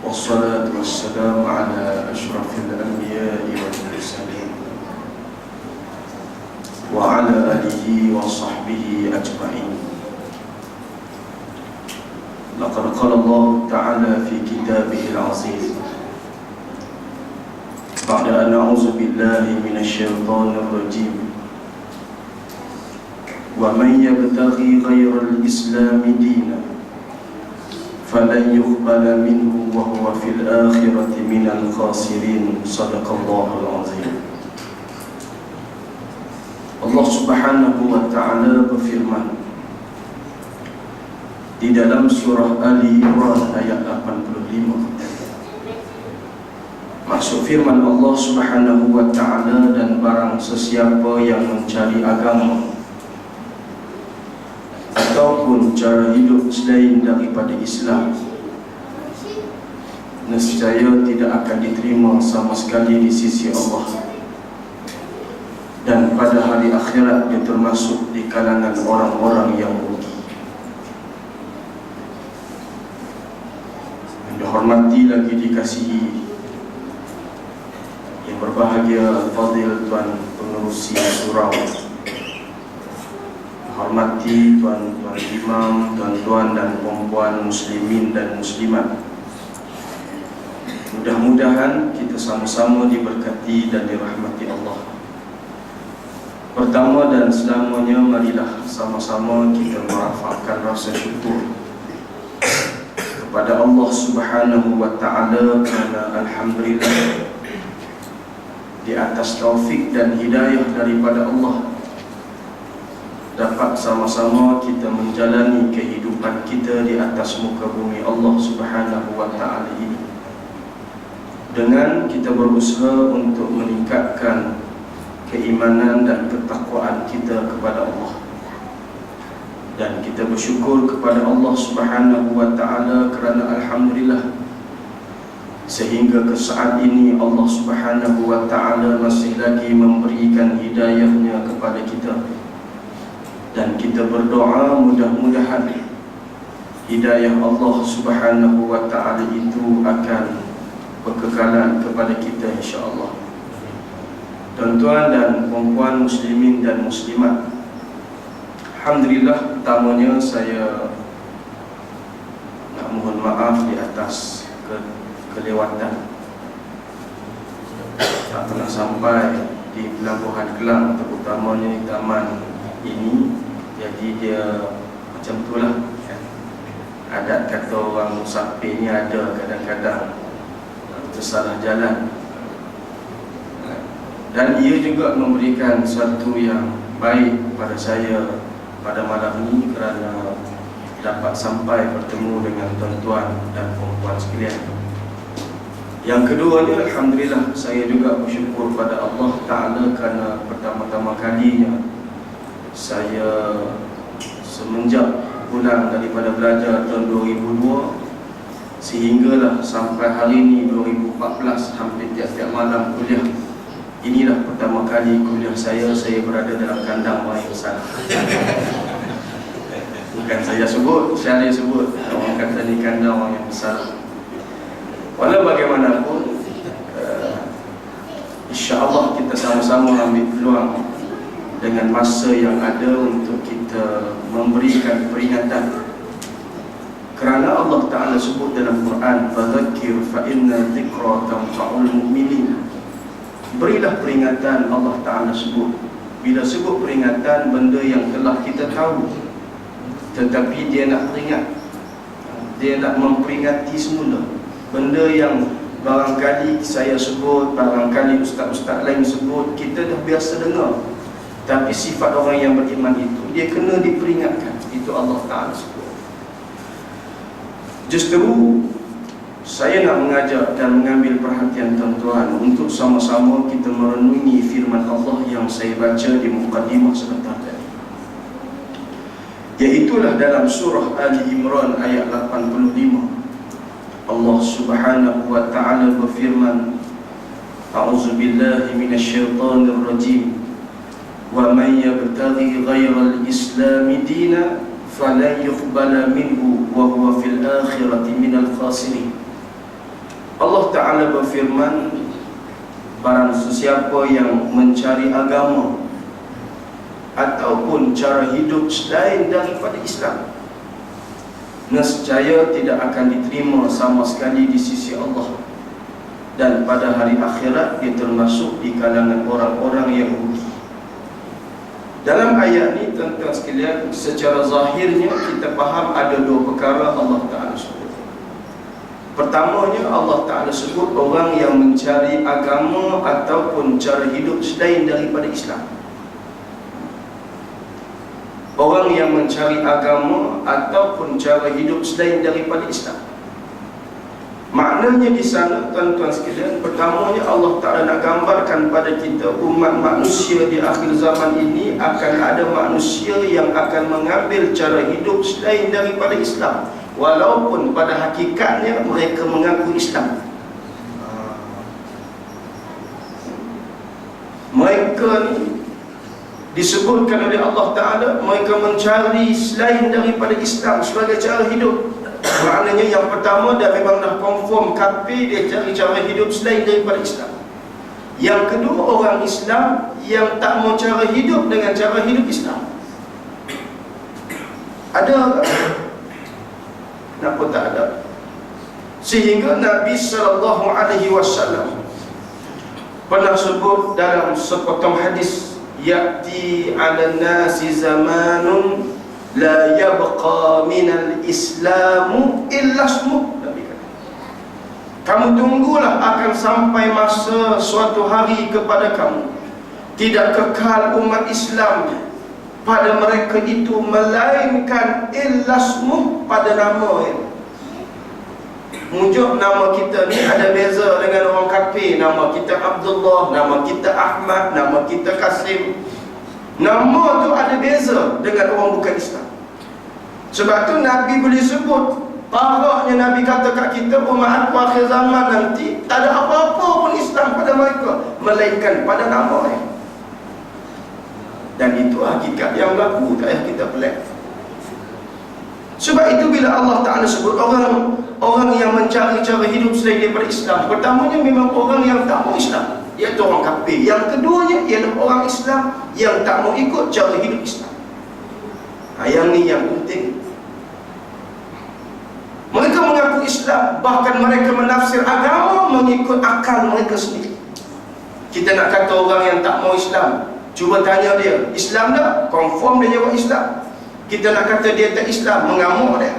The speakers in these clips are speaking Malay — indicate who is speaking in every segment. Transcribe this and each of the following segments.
Speaker 1: والصلاة والسلام على أشرف الأنبياء والمرسلين وعلى آله وصحبه أجمعين. لقد قال الله تعالى في كتابه العزيز بعد أن أعوذ بالله من الشيطان الرجيم ومن يبتغي غير الإسلام دينا فلن يقبل منه وهو في الآخرة من الخاسرين. صدق الله العظيم. Allah Subhanahu wa Ta'ala berfirman di dalam surah Ali Imran ayat 85. Maksud firman Allah Subhanahu wa Ta'ala, dan barang sesiapa yang mencari agama ataupun cara hidup selain daripada Islam, nescaya tidak akan diterima sama sekali di sisi Allah, dan pada hari akhirat dia termasuk di kalangan orang-orang yang rugi. Yang dihormati lagi dikasihi, yang berbahagia Fadil Tuan Pengerusi Surau, hormati tuan-tuan imam, tuan-tuan dan puan-puan muslimin dan muslimat. Mudah-mudahan kita sama-sama diberkati dan dirahmati Allah. Pertama dan selamanya, marilah sama-sama kita merafakkan rasa syukur kepada Allah Subhanahu wa Ta'ala, kerana alhamdulillah di atas taufik dan hidayah daripada Allah dapat sama-sama kita menjalani kehidupan kita di atas muka bumi Allah Subhanahu wa Ta'ala ini, dengan kita berusaha untuk meningkatkan keimanan dan ketakwaan kita kepada Allah. Dan kita bersyukur kepada Allah Subhanahu wa Ta'ala kerana alhamdulillah sehingga ke saat ini Allah Subhanahu wa Ta'ala masih lagi memberikan hidayahnya kepada kita. Dan kita berdoa mudah-mudahan hidayah Allah Subhanahu wa Ta'ala itu akan berkekalan kepada kita insya-Allah. Tuan-tuan dan puan-puan muslimin dan muslimat, alhamdulillah, pertamanya saya nak mohon maaf di atas kelewatan. Tak pernah sampai di Pelabuhan Kelang, terutamanya di taman ini. Jadi dia macam itulah, adat kata orang musafir ni ada kadang-kadang tersalah jalan. Dan ia juga memberikan satu yang baik pada saya pada malam ini, kerana dapat sampai bertemu dengan tuan-tuan dan puan-puan sekalian. Yang keduanya, alhamdulillah, saya juga bersyukur pada Allah Ta'ala kerana pertama-tama kalinya saya semenjak pulang daripada belajar tahun 2002 sehinggalah sampai hari ini 2014, hampir tiap-tiap malam kuliah. Inilah pertama kali kuliah saya berada dalam kandang orang yang besar. Bukan saya sebut, saya sebut, orang kata ni kandang orang yang besar. Walau bagaimanapun, insya-Allah kita sama-sama ambil peluang dengan masa yang ada untuk kita memberikan peringatan. Kerana Allah Ta'ala sebut dalam Quran, "Fadzakir fa inna dzikra tanfa'ul mu'minin." Berilah peringatan, Allah Ta'ala sebut. Bila sebut peringatan, benda yang telah kita tahu, tetapi dia nak peringat, dia nak memperingati semula. Benda yang barangkali saya sebut, barangkali ustaz-ustaz lain sebut, kita dah biasa dengar, tapi sifat orang yang beriman itu, dia kena diperingatkan. Itu Allah Ta'ala sebut. Justru saya nak mengajak dan mengambil perhatian tuan-tuan untuk sama-sama kita merenungi firman Allah yang saya baca di mukadimah sebentar tadi. Iaitulah dalam surah Ali Imran ayat 85. Allah Subhanahu wa Ta'ala berfirman, "A'udzu billahi minasyaitonir rajim. Wa man yabtaghi ghairal islami dina falan yuqbala minhu wa huwa fil akhirati minal khasirin." Allah Ta'ala berfirman, barang sesiapa yang mencari agama ataupun cara hidup selain daripada Islam, nescaya tidak akan diterima sama sekali di sisi Allah, dan pada hari akhirat dia termasuk di kalangan orang-orang Yahudi. Dalam ayat ini, tuan-tuan sekalian, secara zahirnya kita faham ada dua perkara Allah Ta'ala sebut. Pertamanya, Allah Ta'ala sebut orang yang mencari agama ataupun cara hidup selain daripada Islam. Orang yang mencari agama ataupun cara hidup selain daripada Islam. Maknanya di sana, tuan-tuan sekalian, pertamanya Allah Ta'ala nak gambarkan pada kita umat manusia di akhir zaman ini akan ada manusia yang akan mengambil cara hidup selain daripada Islam, walaupun pada hakikatnya mereka mengaku Islam. Mereka ni disebutkan oleh Allah Ta'ala mereka mencari selain daripada Islam sebagai cara hidup. Maknanya yang pertama, dia memang dah confirm kafir, dia cari cara hidup selain daripada Islam. Yang kedua, orang Islam yang tak mau cara hidup dengan cara hidup Islam. Ada tak? Kenapa tak ada? Sehingga Nabi SAW pernah sebut dalam sepotong hadis, ya'ti 'alan nasi zamanun la yabqa minal islamu illa ismuh. Nabi kata, kamu tunggulah akan sampai masa suatu hari kepada kamu tidak kekal umat Islam pada mereka itu melainkan illa ismuh, pada nama. Mujuk nama kita ni ada beza dengan orang kafir. Nama kita Abdullah, nama kita Ahmad, nama kita Kasim. Nama tu ada beza dengan orang bukan Islam. Sebab tu Nabi boleh sebut, parahnya Nabi kata kat kita, umat akhir zaman nanti tak ada apa-apa pun Islam pada mereka melainkan pada nama. Dan itu hakikat yang berlaku, tak payah kita pelik. Sebab itu bila Allah Ta'ala sebut orang yang mencari cara hidup selain daripada Islam, pertamanya memang orang yang tak mau Islam, iaitu orang kafir. Yang keduanya ialah orang Islam yang tak mau ikut cara hidup Islam. Yang ni yang penting. Mereka mengaku Islam, bahkan mereka menafsir agama mengikut akal mereka sendiri. Kita nak kata orang yang tak mau Islam, cuba tanya dia, Islam tak? Confirm dia jawab Islam. Kita nak kata dia tak Islam, mengamuk dia.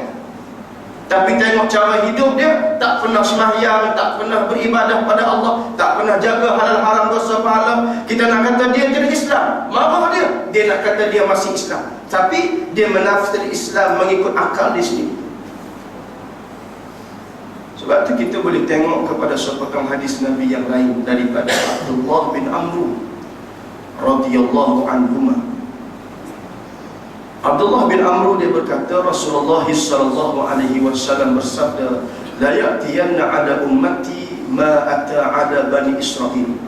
Speaker 1: Tapi tengok cara hidup dia, tak pernah sembahyang, tak pernah beribadah pada Allah, tak pernah jaga halal haram dosa pahala. Kita nak kata dia tidak Islam, marah dia. Dia nak kata dia masih Islam, tapi dia menafsir Islam mengikut akal dia sendiri. Sebab tu kita boleh tengok kepada sepotong hadis Nabi yang lain daripada Abdullah bin Amr radhiyallahu anhuma. Abdullah bin Amr dia berkata, Rasulullah sallallahu alaihi wasallam bersabda, la ya'tiyanna 'ala ummati ma ata 'ala bani Israil,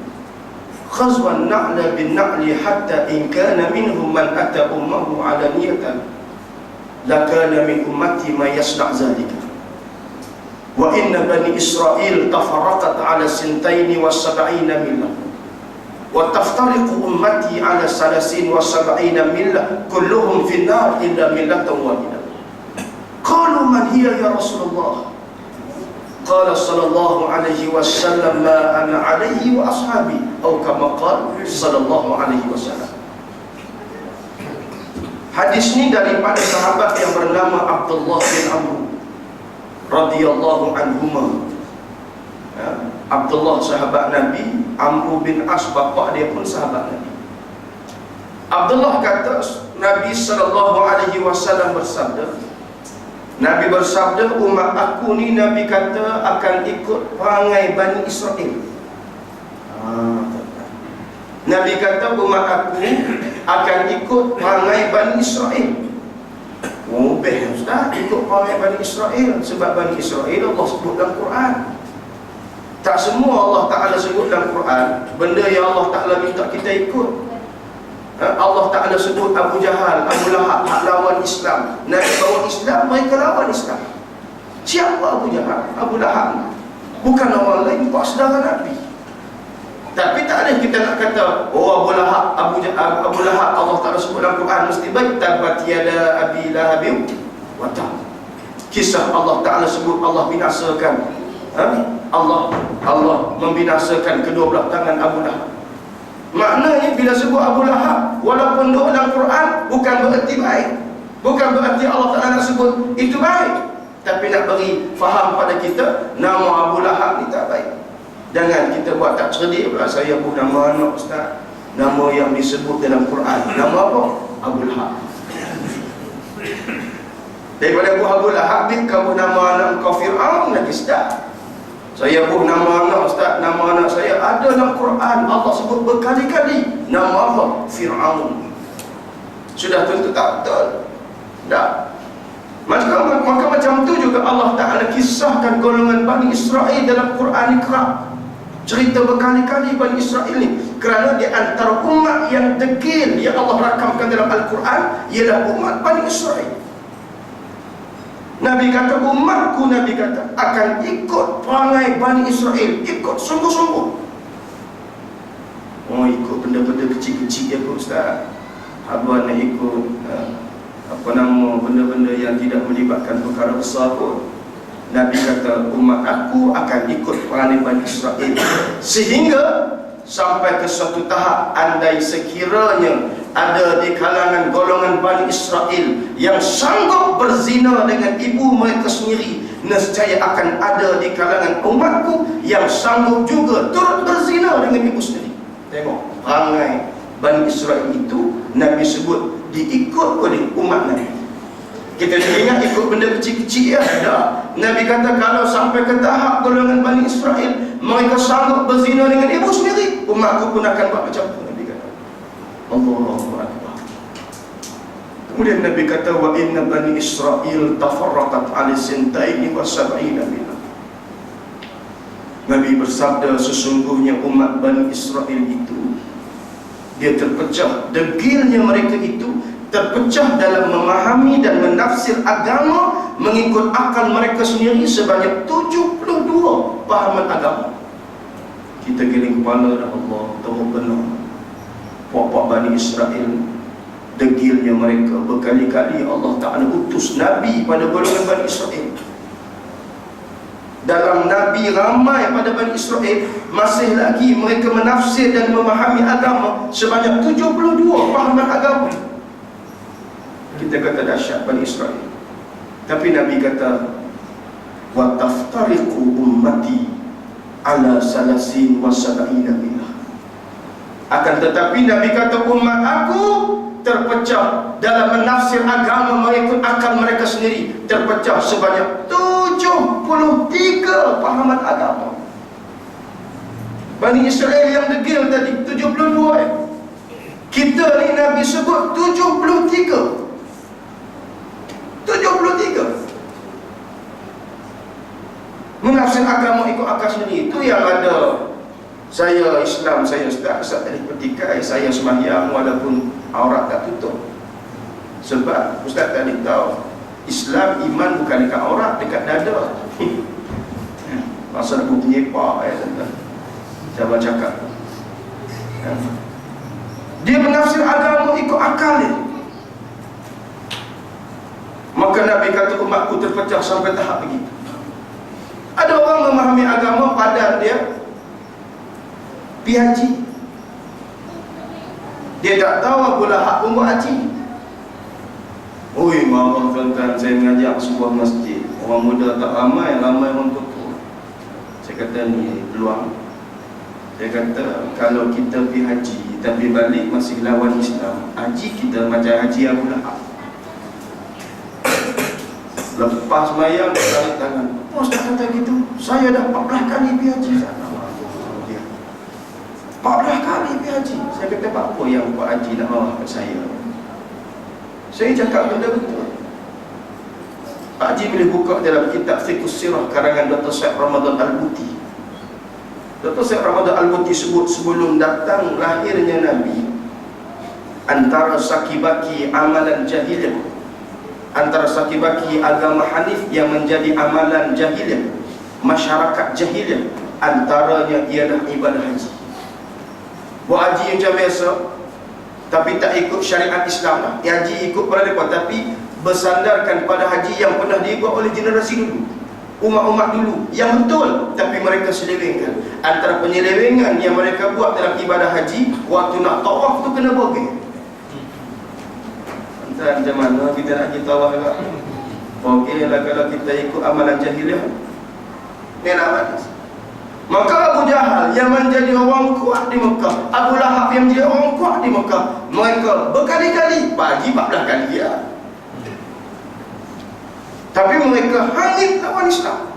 Speaker 1: khazwan na'la bin na'li hatta in kana minhum man ata ummahu 'alaniyatan la kana min ummati ma yasna' zalika. Wa inna bani Israil tafarraqat 'ala 72 millah wa taftariqu ummati ala 73 millah kulluhum fi an-nar illa millatan wahidah. Qalu man hiya ya Rasulullah? Qala sallallahu alaihi wasallam ma ana alaihi wa ashabi, atau kama qala sallallahu alaihi wasallam. Hadis ni daripada sahabat yang bernama Abdullah bin Amr radhiyallahu anhuma. Abdullah sahabat Nabi, Amr bin As bapa dia pun sahabat Nabi. Abdullah kata Nabi sallallahu alaihi wasallam bersabda, Nabi bersabda, umat aku ni Nabi kata akan ikut perangai Bani Israel. Nabi kata umat aku akan ikut perangai Bani Israel. Best Ustaz, ikut perangai Bani Israel. Sebab Bani Israel Allah sebut dalam Quran. Tak semua Allah Ta'ala sebut dalam Quran benda yang Allah Ta'ala minta kita ikut. Allah Ta'ala sebut Abu Jahal, Abu Lahab hak lawan Islam. Nabi bawa Islam, mereka lawan Islam. Siapa Abu Jahal, Abu Lahab? bukan orang lain, bukan saudara Nabi. Tapi tak ada kita nak kata, oh Abu Lahab, Abu Lahab Allah Ta'ala sebut dalam Quran mesti baik. Tabat yada abi lahabim wa tab. Kisah Allah Ta'ala sebut Allah binasakan, Allah membinasakan kedua belah tangan Abu Lahab. Maknanya bila sebut Abu Lahab, walaupun doa dalam Quran, bukan bererti baik, bukan bererti Allah Ta'ala nak sebut itu baik, tapi nak beri faham pada kita nama Abu Lahab ni tak baik. Jangan kita buat tak cerdik pula. Saya pun nama anak Ustaz, nama yang disebut dalam Quran, nama apa? Abu Lahab. Daripada Abu Lahab, kamu nama anak kau Fir'aun lagi sedap. Saya pun nama anak Ustaz, nama anak saya ada dalam Quran, Allah sebut berkali-kali nama apa? Fir'aun. Sudah tentu tak betul? Tak. Maka macam tu juga Allah Ta'ala kisahkan golongan Bani Israel dalam Quran Iqra. Cerita berkali-kali Bani Israel ni, kerana di antara umat yang degil yang Allah rakamkan dalam Al-Quran ialah umat Bani Israel. Nabi kata, umatku, Nabi kata, akan ikut perangai Bani Israel, ikut sungguh-sungguh. Oh, ikut benda-benda kecil-kecil ya kot Ustaz. Abang nak ikut benda-benda yang tidak melibatkan perkara besar kot. Nabi kata, umat aku akan ikut perangai Bani Israel, sehingga sampai ke suatu tahap, andai sekiranya ada di kalangan golongan Bani Israel yang sanggup berzina dengan ibu mereka sendiri, nescaya akan ada di kalangan umatku yang sanggup juga turut berzina dengan ibu sendiri. Tengok, perangai Bani Israel itu Nabi sebut diikut oleh umat Nabi. Kita ingat ikut benda kecil-kecil ya? Tak. Nabi kata kalau sampai ke tahap golongan Bani Israel mereka sanggup berzina dengan ibu sendiri, umatku pun akan buat macam tu. Nabi kata, Allahu Akbar. Kemudian Nabi kata, wa inna Bani Israel tafarraqat ala sintaini wa sab'ina milah. Nabi bersabda, sesungguhnya umat Bani Israel itu dia terpecah, degilnya mereka itu terpecah dalam memahami dan menafsir agama mengikut akal mereka sendiri sebanyak 72 pahaman agama. Kita giling kepala dah, Allah tahu benar. Puak-puak Bani Israel, degilnya mereka, berkali-kali Allah Ta'ala utus Nabi pada golongan Bani Israel. Dalam Nabi ramai pada Bani Israel, masih lagi mereka menafsir dan memahami agama sebanyak 72 pahaman agama. Kita kata dahsyat Bani Israel. Tapi Nabi kata, wa taftariqu ummati ala salasin wa sab'ina milah. Akan tetapi Nabi kata umat aku terpecah dalam menafsir agama mengikut akal mereka sendiri, terpecah sebanyak 73 pahaman agama. Bani Israel yang degil tadi 72, kita ni Nabi sebut 73. Menafsir agama ikut akal sendiri. Itu yang ada. Saya Islam, saya Ustaz tadi petikai, saya sembahyang walaupun aurat tak tutup. Sebab Ustaz tadi tahu Islam iman bukan dekat aurat, dekat dada. Masa aku penyepak ya, saya cakap. Dia menafsir agama ikut akal dia. Maka Nabi kata umatku terpecah sampai tahap begitu. Ada orang memahami agama padan dia pergi haji. Dia tak tahu Abu Lahab pun buat haji. Oi, maaf tuan-tuan, saya mengajak sebuah masjid, orang muda tak ramai orang tua. Saya kata ni peluang. Saya kata kalau kita pergi haji tapi balik masih lawan Islam, haji kita macam haji Abu Lahab. Lepas mayang tarik tangan. Oh, Ustaz kata gitu, saya dah 14 kali pergi haji. 14 kali pergi haji. Saya kata apa yang buat haji nak marah kat saya? Saya cakap betul-betul. Pak Haji boleh buka dalam kitab Fiqhus Sirah karangan Dr. Syed Ramadan Al-Buti. Dr. Syed Ramadan Al-Buti sebut sebelum datang lahirnya Nabi, antara sakibaki amalan jahiliyah, antara sakibaki agama Hanif yang menjadi amalan jahiliyah, masyarakat jahiliah, antaranya ialah ibadah haji. Buat haji macam biasa, tapi tak ikut syariat Islam lah. Haji ikut pada mereka, tapi bersandarkan pada haji yang pernah dibuat oleh generasi dulu, umat-umat dulu yang betul, tapi mereka selewengkan. Antara penyelewengan yang mereka buat dalam ibadah haji, waktu nak tawaf tu kena bogel. Entah macam mana kita nak pergi tawaf juga, bogel lah kalau kita ikut amalan jahiliah. Ni nak hadis. Maka Abu Jahal yang menjadi orang kuat di Mekah, Abu Lahab yang menjadi orang kuat di Mekah, mereka berkali-kali, pagi 14 kali ya, tapi mereka hangit lawan Islam,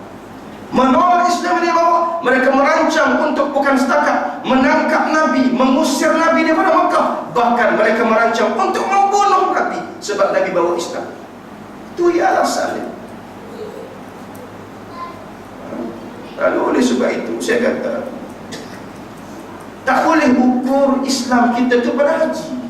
Speaker 1: menolak Islam yang dibawa. Mereka merancang untuk bukan setakat menangkap Nabi, mengusir Nabi daripada Mekah, bahkan mereka merancang untuk membunuh Nabi sebab Nabi bawa Islam. Itu ia alasannya. Lalu oleh sebab itu saya kata, tak boleh ukur Islam kita tu pada haji.